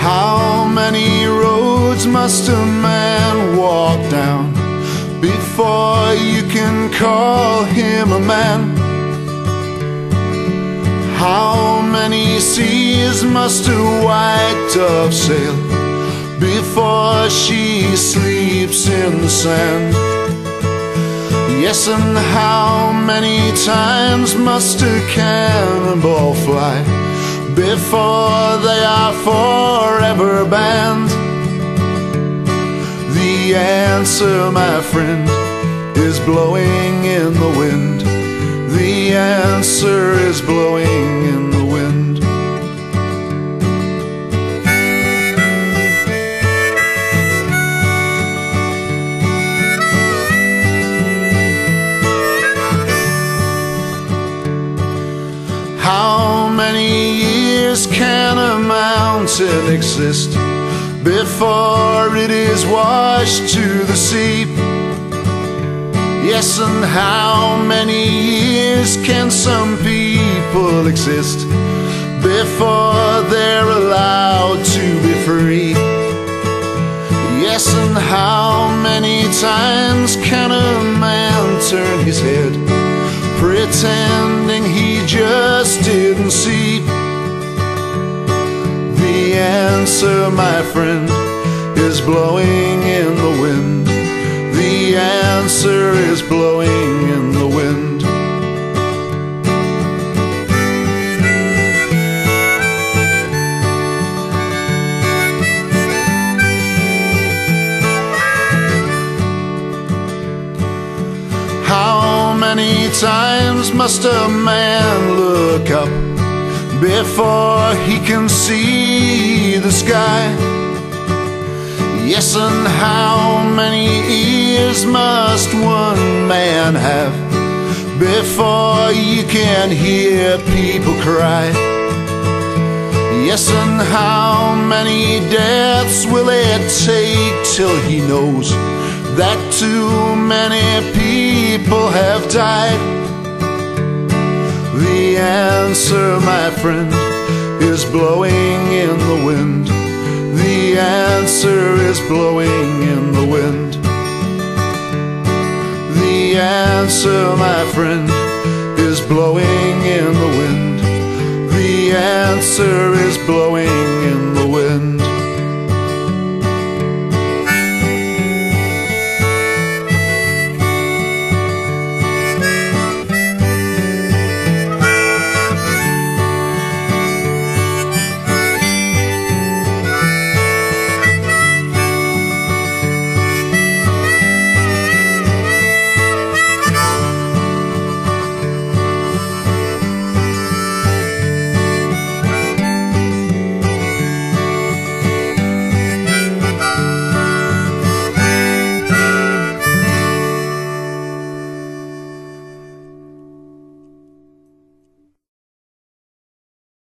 How many roads must a man walk down before you can call him a man? How many seas must a white dove sail before she sleeps in the sand? Yes, and how many times must a cannonball fly before they are forever banned? The answer, my friend, is blowing in the wind. The answer is blowing in the wind. How many years can a mountain exist before it is washed to the sea? Yes, and how many years can some people exist before they're allowed to be free? Yes, and how many times can a man turn his head pretending he just didn't see? The answer, my friend, is blowing in the wind. The answer is blowing in the wind. How many times must a man look up before he can see the sky? Yes, and how many ears must one man have before you can hear people cry? Yes, and how many deaths will it take till he knows that too many people have died? The answer, my friend, is blowing in the wind. The answer is blowing in the wind. The answer, my friend, is blowing in the wind. The answer is blowing